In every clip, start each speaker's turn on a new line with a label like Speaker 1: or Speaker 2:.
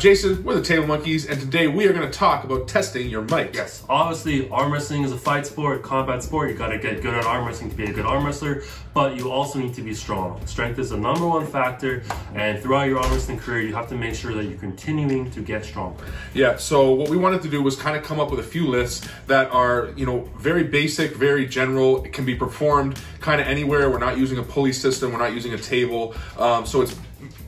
Speaker 1: Jason, we're the Table Monkeys, and today we are going to talk about testing your mic.
Speaker 2: Yes, obviously arm wrestling is a fight sport, combat sport. You got to get good at arm wrestling to be a good arm wrestler, but you also need to be strong. Strength is the #1 factor, and throughout your arm wrestling career, you have to make sure that you're continuing to get stronger.
Speaker 1: Yeah, so what we wanted to do was kind of come up with a few lists that are, very basic, very general. It can be performed kind of anywhere. We're not using a pulley system. We're not using a table. So it's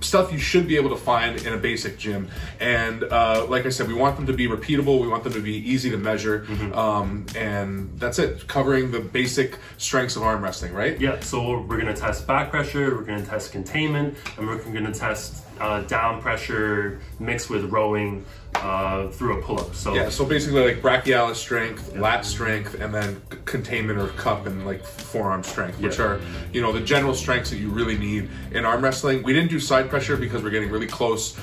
Speaker 1: stuff you should be able to find in a basic gym. And like I said, we want them to be repeatable. We want them to be easy to measure. And that's it, covering the basic strengths of arm wrestling, right?
Speaker 2: Yeah, so we're going to test back pressure, we're going to test containment, and we're going to test down pressure mixed with rowing through a pull-up. So
Speaker 1: yeah, so basically like brachialis strength, lat strength, and then containment or cup and like forearm strength, which are, the general strengths that you really need in arm wrestling. We didn't do side pressure because we're getting really close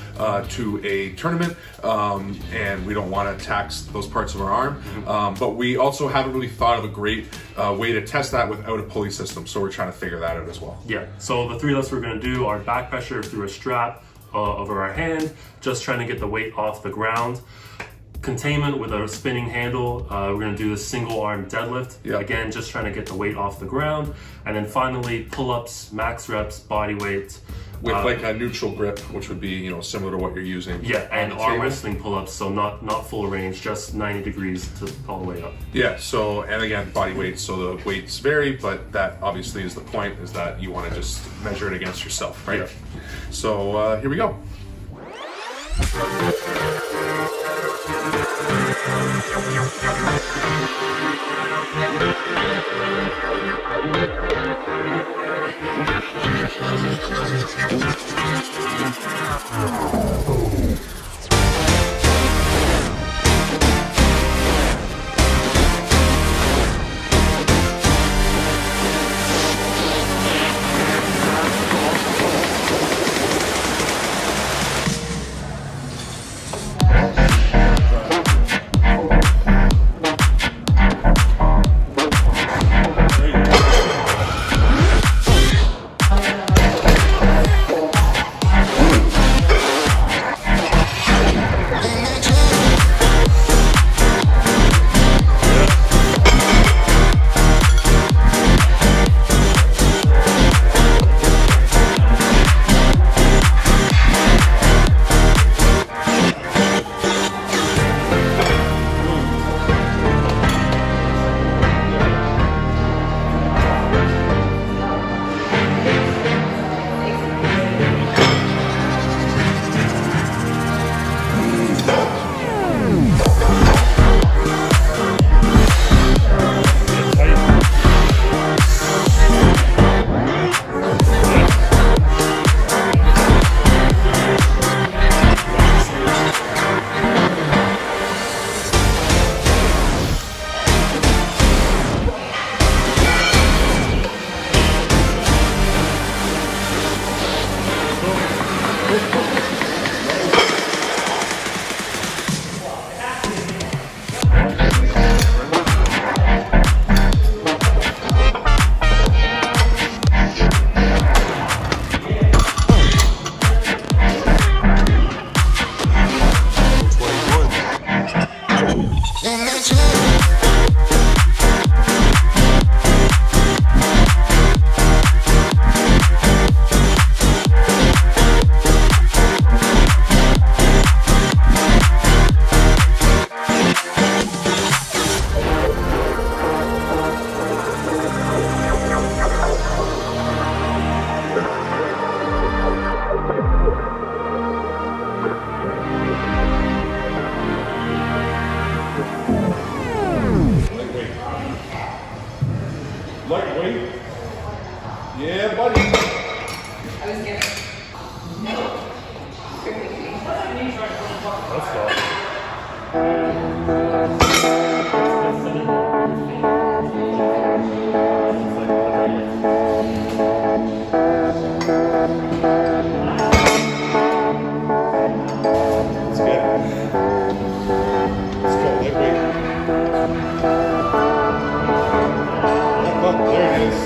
Speaker 1: to a tournament, and we don't want to tax those parts of our arm. But we also haven't really thought of a great way to test that without a pulley system, so we're trying to figure that out as well.
Speaker 2: Yeah, so the 3 lists we're going to do are back pressure through a strap over our hand, just trying to get the weight off the ground. Containment with a spinning handle, we're going to do the single arm deadlift, again just trying to get the weight off the ground. And then finally pull-ups, max reps, body weight.
Speaker 1: With like a neutral grip, which would be similar to what you're using.
Speaker 2: Yeah, and arm wrestling pull-ups, so not full range, just 90 degrees to all the way up.
Speaker 1: Yeah, so, and again, body weight, so the weights vary, but that obviously is the point, is that you want to just measure it against yourself, right? Yeah. So here we go. Lightweight. Yeah, buddy.
Speaker 3: I was gonna. No.
Speaker 2: That's all.
Speaker 1: That's good. Let's go, lightweight. Oh, there it is.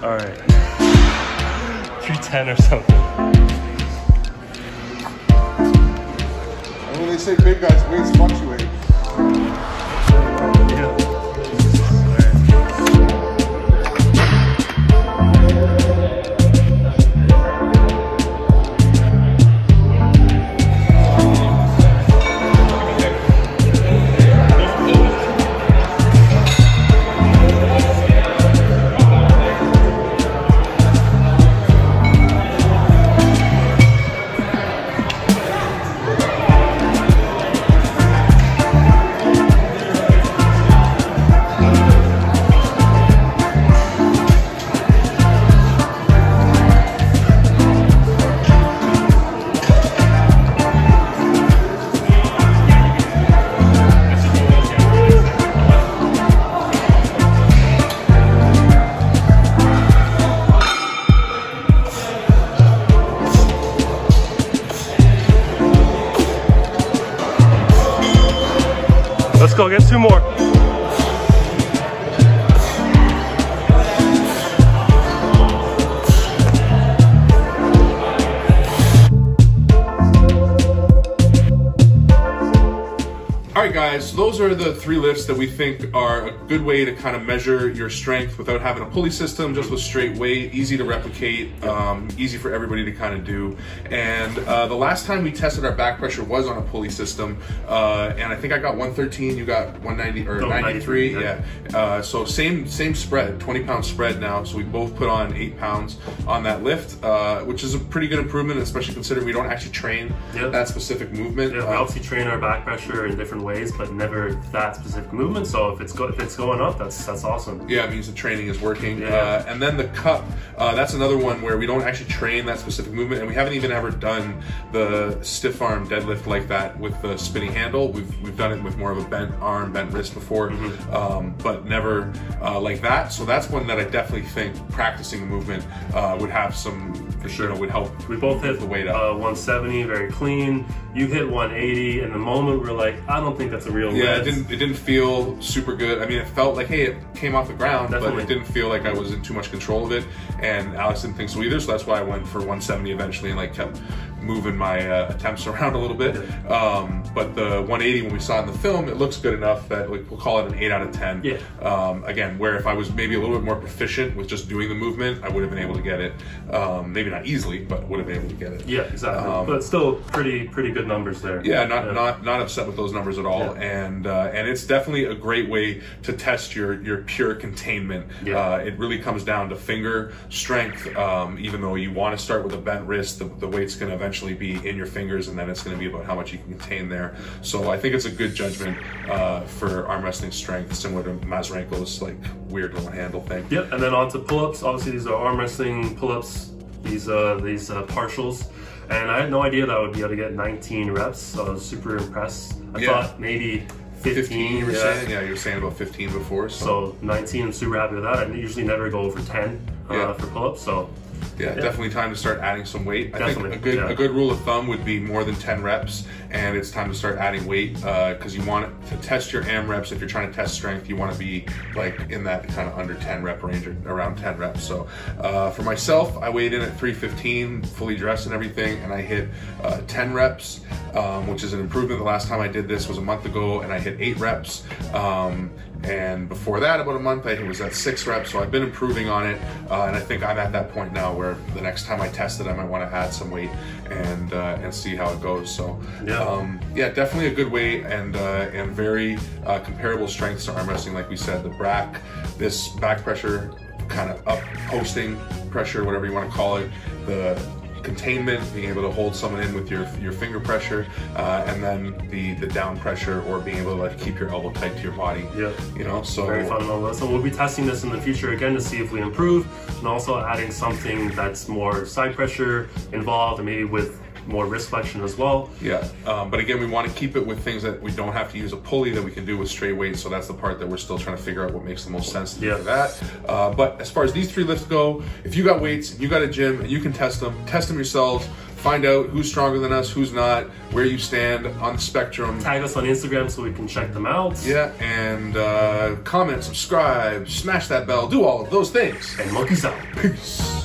Speaker 2: All right. 310 or something.
Speaker 4: And when they say big guys, weights fluctuate.
Speaker 2: Yeah. Let's go get 2 more.
Speaker 1: All right, guys, so those are the 3 lifts that we think are a good way to kind of measure your strength without having a pulley system, just with straight weight, easy to replicate, easy for everybody to kind of do. And the last time we tested our back pressure was on a pulley system, and I think I got 113, you got 190 or 93, yeah. So same spread, 20-pound spread now. So we both put on 8 pounds on that lift, which is a pretty good improvement, especially considering we don't actually train that specific movement.
Speaker 2: Yeah, we obviously train our back pressure in different ways, but never that specific movement. So if it's going up, that's awesome.
Speaker 1: Yeah, it means the training is working. And then the cup, that's another one where we don't actually train that specific movement, and we haven't even ever done the stiff arm deadlift like that with the spinning handle. We've done it with more of a bent arm, bent wrist before, but never like that. So that's one that I definitely think practicing the movement would have some, for sure, would help.
Speaker 2: We both hit
Speaker 1: the weight up.
Speaker 2: 170, very clean. You hit 180, and the moment we're like, I don't think that's a real
Speaker 1: lift.
Speaker 2: It
Speaker 1: didn't feel super good. I mean, it felt like, hey, it came off the ground,
Speaker 2: Definitely.
Speaker 1: but it didn't feel like I was in too much control of it. And Alex didn't think so either, so that's why I went for 170 eventually and like kept moving my attempts around a little bit. But the 180, when we saw it in the film, it looks good enough that like, we'll call it an 8 out of 10. Again, where if I was maybe a little bit more proficient with just doing the movement, I would have been able to get it. Maybe not easily, but would have been able to get it.
Speaker 2: Yeah, exactly. But still pretty good numbers there.
Speaker 1: Yeah, not upset with those numbers at all. And it's definitely a great way to test your pure containment. It really comes down to finger strength. Even though you want to start with a bent wrist, the weight's going to eventually be in your fingers, and then it's going to be about how much you can contain there. So I think it's a good judgment for arm wrestling strength, similar to Mazarenko's like weird little handle thing.
Speaker 2: Yep, and then on to pull-ups. Obviously, these are arm wrestling pull-ups. These partials. And I had no idea that I would be able to get 19 reps, so I was super impressed. I thought maybe 15
Speaker 1: you were saying? Yeah, you were saying about 15 before.
Speaker 2: So 19, I'm super happy with that. I usually never go over 10 for pull-ups, so.
Speaker 1: Yeah, definitely time to start adding some weight. I
Speaker 2: Definitely,
Speaker 1: think a good rule of thumb would be more than 10 reps, and it's time to start adding weight because you want to test your AM reps. If you're trying to test strength, you want to be like in that kind of under 10 rep range or around 10 reps. So for myself, I weighed in at 315, fully dressed and everything, and I hit 10 reps, which is an improvement. The last time I did this was a month ago, and I hit 8 reps. And before that, about a month, I was at 6 reps, so I've been improving on it, and I think I'm at that point now where the next time I test it, I might want to add some weight and see how it goes. So yeah, definitely a good way and very comparable strengths to arm wrestling. Like we said, this back pressure, kind of up posting pressure, whatever you want to call it, the containment, being able to hold someone in with your finger pressure, and then the down pressure, or being able to like keep your elbow tight to your body. You know, so
Speaker 2: very fundamental. So we'll be testing this in the future again to see if we improve, and also adding something that's more side pressure involved, and maybe with more wrist flexion as well.
Speaker 1: But again, we want to keep it with things that we don't have to use a pulley, that we can do with straight weight. So that's the part that we're still trying to figure out what makes the most sense to do for that. But as far as these 3 lifts go, if you got weights, you got a gym, and you can test them yourselves. find out who's stronger than us, who's not, where you stand on the spectrum.
Speaker 2: Tag us on Instagram so we can check them out.
Speaker 1: Yeah, and comment, subscribe, smash that bell, do all of those things.
Speaker 2: And monkeys out.
Speaker 1: Peace.